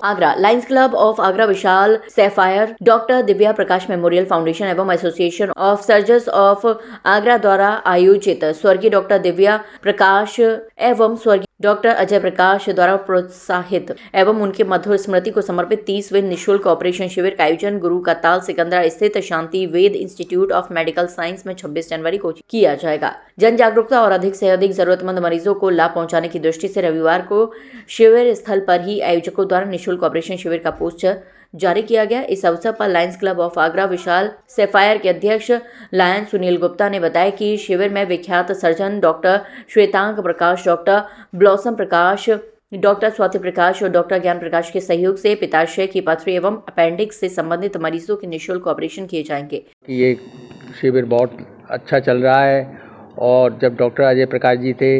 Agra, Lions Club of Agra, Vishal Sapphire, doctor Divya Prakash memorial foundation एवं association of surgeons of Agra द्वारा आयोजित स्वर्गीय डॉक्टर दिव्या प्रकाश एवं स्वर्गीय डॉक्टर अजय प्रकाश द्वारा प्रोत्साहित एवं उनके मधुर स्मृति को समर्पित 30वें निःशुल्क ऑपरेशन शिविर का आयोजन गुरु का ताल सिकंदरा स्थित शांति वेद इंस्टीट्यूट ऑफ मेडिकल साइंस में 26 जनवरी को किया जाएगा। जन जागरूकता और अधिक से अधिक जरूरतमंद मरीजों को लाभ पहुंचाने की दृष्टि से रविवार को शिविर स्थल पर ही आयोजकों द्वारा निःशुल्क ऑपरेशन शिविर का पोस्टर जारी किया गया। इस अवसर पर Lions Club of Agra Vishal sapphire के अध्यक्ष लायन सुनील गुप्ता ने बताया कि शिविर में विख्यात सर्जन डॉक्टर श्वेतांग प्रकाश, doctor Blossom Prakash, doctor Swati प्रकाश और डॉक्टर ज्ञान प्रकाश के सहयोग से पित्ताशय की पथरी एवं अपेंडिक्स से संबंधित मरीजों के निःशुल्क ऑपरेशन किए जाएंगे। ये शिविर बहुत अच्छा चल रहा है और जब डॉक्टर अजय प्रकाश जी थे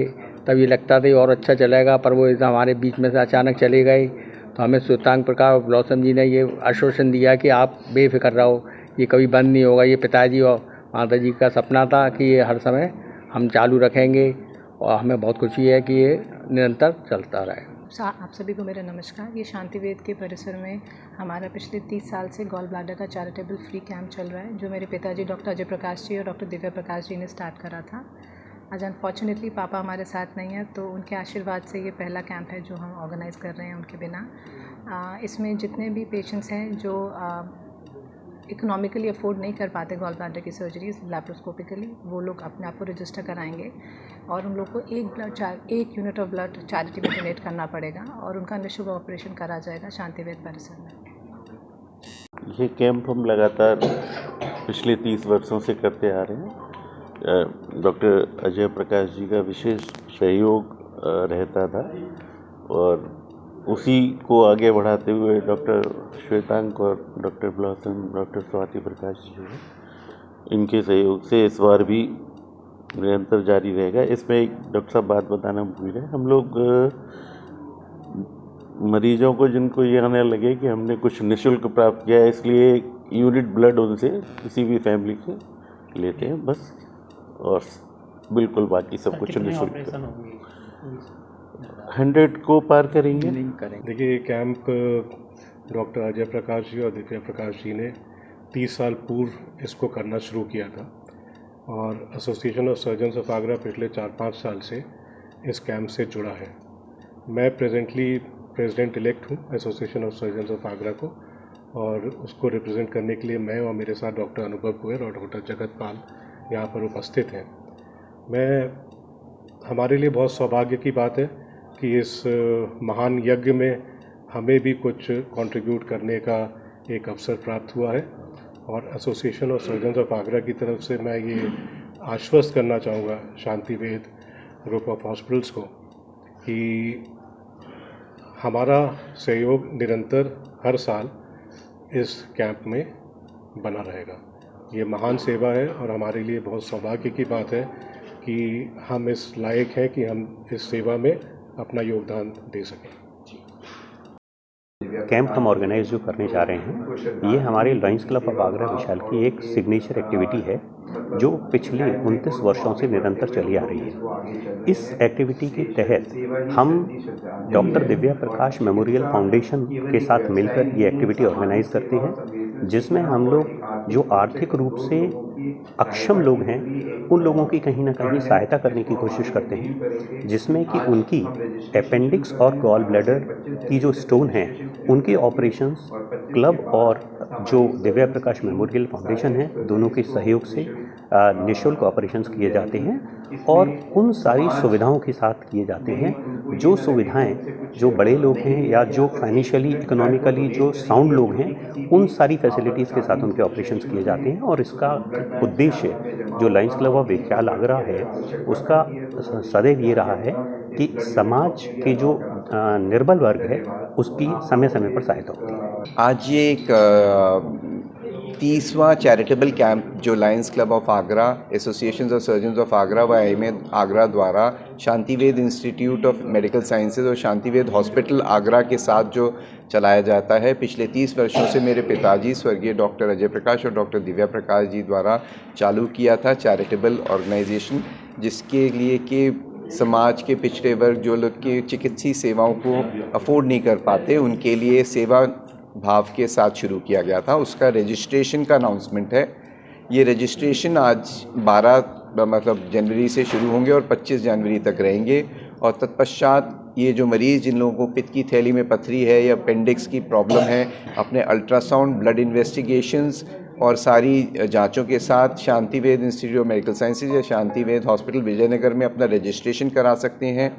तब ये लगता था और अच्छा चलेगा, पर वो हमारे बीच में से अचानक चले गए। तो हमें श्वेतांग प्रकाश और ब्लॉसम जी ने ये आश्वासन दिया कि आप बेफिक्र रहो, ये कभी बंद नहीं होगा। ये पिताजी और माता जी का सपना था कि ये हर समय हम चालू रखेंगे और हमें बहुत खुशी है कि ये निरंतर चलता रहे। आप सभी को मेरा नमस्कार। ये शांति वेद के परिसर में हमारा पिछले 30 साल से गॉल ब्लैडर का चैरिटेबल फ्री कैंप चल रहा है, जो मेरे पिताजी डॉक्टर अजय प्रकाश जी और डॉक्टर दिव्या प्रकाश जी ने स्टार्ट करा था। आज अनफॉर्चुनेटली पापा हमारे साथ नहीं है, तो उनके आशीर्वाद से ये पहला कैंप है जो हम ऑर्गेनाइज़ कर रहे हैं उनके बिना। इसमें जितने भी पेशेंट्स हैं जो इकोनॉमिकली अफोर्ड नहीं कर पाते गॉल ब्लैडर की सर्जरी लैप्रोस्कोपिकली, वो लोग अपने आप को रजिस्टर कराएंगे और उन लोग को एक यूनिट ऑफ ब्लड चैरिटी में डोनेट करना पड़ेगा और उनका निःशुल्क ऑपरेशन करा जाएगा शांतिवेद परिसर में। ये कैंप हम लगातार पिछले 30 वर्षों से करते आ रहे हैं। डॉक्टर अजय प्रकाश जी का विशेष सहयोग रहता था और उसी को आगे बढ़ाते हुए डॉक्टर श्वेतांग और doctor blossom, doctor Swati Prakash ji जो है, इनके सहयोग से इस बार भी निरंतर जारी रहेगा। इसमें एक डॉक्टर साहब बात बताना भूल गए, हम लोग मरीजों को जिनको ये आने लगे कि हमने कुछ निःशुल्क प्राप्त किया है, इसलिए यूनिट ब्लड उनसे किसी भी फैमिली से लेते हैं बस, और बिल्कुल बाकी सब कुछ निःशुल्क। 100 को पार करेंगे। देखिए, ये कैंप डॉक्टर अजय प्रकाश जी और दिव्या प्रकाश जी ने 30 साल पूर्व इसको करना शुरू किया था और association of surgeons of Agra पिछले 4-5 साल से इस कैंप से जुड़ा है। मैं प्रेजेंटली प्रेसिडेंट इलेक्ट हूँ association of surgeons of Agra को, और उसको रिप्रेजेंट करने के लिए मैं और मेरे साथ डॉक्टर अनुभव कुंवर और डॉक्टर जगत पाल यहाँ पर उपस्थित हैं। हमारे लिए बहुत सौभाग्य की बात है कि इस महान यज्ञ में हमें भी कुछ कंट्रीब्यूट करने का एक अवसर प्राप्त हुआ है, और association of surgeons of Agra की तरफ से मैं ये आश्वस्त करना चाहूँगा शांति वेद ग्रुप ऑफ हॉस्पिटल्स को कि हमारा सहयोग निरंतर हर साल इस कैंप में बना रहेगा। ये महान सेवा है और हमारे लिए बहुत सौभाग्य की बात है कि हम इस लायक हैं कि हम इस सेवा में अपना योगदान दे सकें। कैंप हम ऑर्गेनाइज जो करने जा रहे हैं, ये हमारे लायंस क्लब ऑफ आगरा विशाल की एक सिग्नेचर एक्टिविटी है जो पिछले 29 वर्षों से निरंतर चली आ रही है। इस एक्टिविटी के तहत हम doctor Divya Prakash memorial foundation के साथ मिलकर ये एक्टिविटी ऑर्गेनाइज करते हैं, जिसमें हम लोग जो आर्थिक रूप से अक्षम लोग हैं उन लोगों की कहीं ना कहीं सहायता करने की कोशिश करते हैं, जिसमें कि उनकी अपेंडिक्स और गॉल ब्लैडर की जो स्टोन हैं उनके ऑपरेशंस क्लब और जो दिव्या प्रकाश मेमोरियल फाउंडेशन है दोनों के सहयोग से निःशुल्क ऑपरेशंस किए जाते हैं, और उन सारी सुविधाओं के साथ किए जाते हैं जो सुविधाएं जो बड़े लोग हैं या जो फाइनेंशियली इकोनॉमिकली जो साउंड लोग हैं उन सारी फैसिलिटीज़ के साथ उनके ऑपरेशंस किए जाते हैं। और इसका उद्देश्य जो लायंस क्लब ऑफ विशाल आगरा है उसका सदैव ये रहा है कि समाज के जो निर्बल वर्ग है उसकी समय समय पर सहायता होती है। आज ये एक 30वां चैरिटेबल कैंप जो Lions Club of Agra, association of surgeons of Agra व एम आगरा द्वारा शांतिवेद इंस्टीट्यूट ऑफ मेडिकल साइंसेज और शांतिवेद हॉस्पिटल आगरा के साथ जो चलाया जाता है, पिछले 30 वर्षों से मेरे पिताजी स्वर्गीय डॉक्टर अजय प्रकाश और डॉक्टर दिव्या प्रकाश जी द्वारा चालू किया था चैरिटेबल ऑर्गेनाइजेशन, जिसके लिए कि समाज के पिछड़े वर्ग जो लोग की चिकित्सीय सेवाओं को अफोर्ड नहीं कर पाते, उनके लिए सेवा भाव के साथ शुरू किया गया था। उसका रजिस्ट्रेशन का अनाउंसमेंट है। ये रजिस्ट्रेशन आज 12 जनवरी से शुरू होंगे और 25 जनवरी तक रहेंगे। और तत्पश्चात ये जो मरीज़ जिन लोगों को पित्त की थैली में पथरी है या अपेंडिक्स की प्रॉब्लम है, अपने अल्ट्रासाउंड, ब्लड इन्वेस्टिगेशंस और सारी जांचों के साथ शांतिवेद इंस्टीट्यूट ऑफ मेडिकल साइंसेज या शांतिवेद हॉस्पिटल विजयनगर में अपना रजिस्ट्रेशन करा सकते हैं।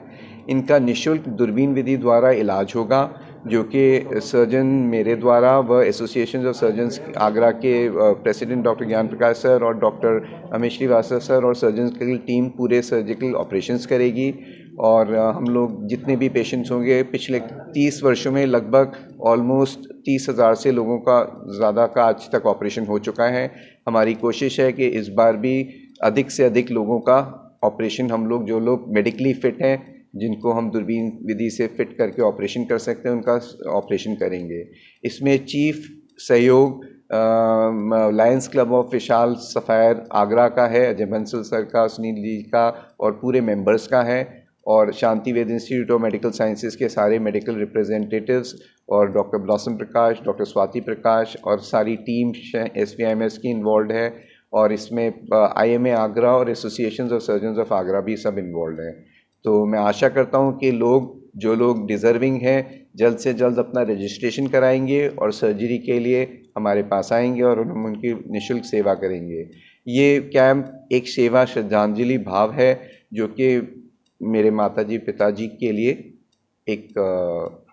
इनका निःशुल्क दूरबीन विधि द्वारा इलाज होगा, जो कि सर्जन मेरे द्वारा व एसोसिएशन ऑफ सर्जन्स आगरा के प्रेसिडेंट डॉक्टर ज्ञान प्रकाश सर और डॉक्टर अमित श्रीवास्तव सर और सर्जन्स की टीम पूरे सर्जिकल ऑपरेशंस करेगी। और हम लोग जितने भी पेशेंट्स होंगे, पिछले 30 वर्षों में लगभग ऑलमोस्ट 30,000 से लोगों का ज़्यादा का आज तक ऑपरेशन हो चुका है। हमारी कोशिश है कि इस बार भी अधिक से अधिक लोगों का ऑपरेशन, हम लोग जो लोग मेडिकली फ़िट हैं, जिनको हम दूरबीन विधि से फिट करके ऑपरेशन कर सकते हैं, उनका ऑपरेशन करेंगे। इसमें चीफ सहयोग Lions Club of Vishal sapphire Agra का है, अजय बंसल सर का, सुनील जी का और पूरे मेंबर्स का है। और शांतिवेद इंस्टीट्यूट ऑफ मेडिकल साइंसेज के सारे मेडिकल रिप्रेजेंटेटिव्स और doctor Blossom Prakash, doctor Swati प्रकाश और सारी टीम SVIMS की इन्वॉल्व है। और इसमें IMA आगरा और association of surgeons of Agra भी सब इन्वॉल्व है। तो मैं आशा करता हूं कि जो लोग डिज़र्विंग हैं जल्द से जल्द अपना रजिस्ट्रेशन कराएंगे और सर्जरी के लिए हमारे पास आएंगे और हम उनकी निःशुल्क सेवा करेंगे। ये कैंप एक सेवा श्रद्धांजलि भाव है, जो कि मेरे माताजी पिताजी के लिए एक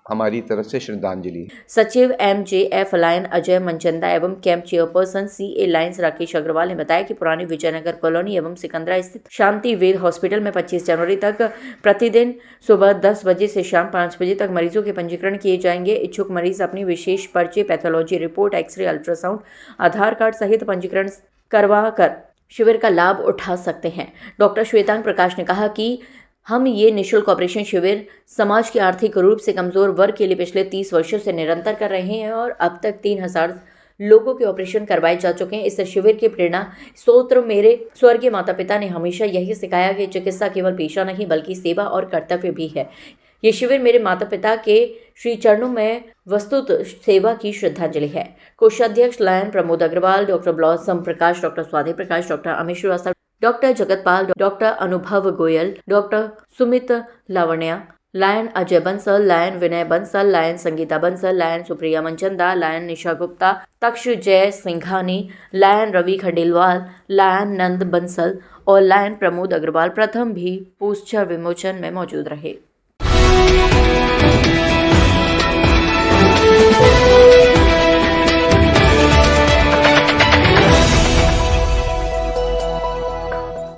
हमारी तरफ से श्रद्धांजलि। सचिव MJF लायन अजय मनचंदा एवं camp chairperson CA Lions Rakesh Agarwal ने बताया कि पुरानी विजयनगर कॉलोनी एवं सिकंदरा स्थित शांतिवेद हॉस्पिटल में 25 जनवरी तक प्रतिदिन सुबह 10 बजे से शाम 5 बजे तक मरीजों के पंजीकरण किए जाएंगे। इच्छुक मरीज अपनी विशेष पर्चे, पैथोलॉजी रिपोर्ट, एक्सरे, अल्ट्रासाउंड, आधार कार्ड सहित पंजीकरण करवा कर शिविर का लाभ उठा सकते हैं। डॉक्टर श्वेतांग प्रकाश ने कहा कि हम ये निःशुल्क ऑपरेशन शिविर समाज के आर्थिक रूप से कमजोर वर्ग के लिए पिछले 30 वर्षों से निरंतर कर रहे हैं और अब तक 3000 लोगों के ऑपरेशन करवाए जा चुके हैं। इस शिविर की प्रेरणा स्रोत मेरे स्वर्गीय माता पिता ने हमेशा यही सिखाया कि चिकित्सा केवल पेशा नहीं बल्कि सेवा और कर्तव्य भी है। ये शिविर मेरे माता पिता के श्री चरणों में वस्तुत सेवा की श्रद्धांजलि है। कोषाध्यक्ष lion Pramod Agarwal, doctor Blossom Prakash, doctor Swati Prakash, doctor Amit Srivastava, doctor Jagatpal, doctor Anubhav Goyal, doctor Sumit Lavanya, lion Ajay Bansal, lion Vinay Bansal, lion Sangeeta Bansal, lion Supriya Manchanda, lion Nisha Gupta, Taksh Jai Singhani, lion Ravi Khandelwal, lion Nand Bansal और लायन प्रमोद अग्रवाल प्रथम भी पोस्टर विमोचन में मौजूद रहे।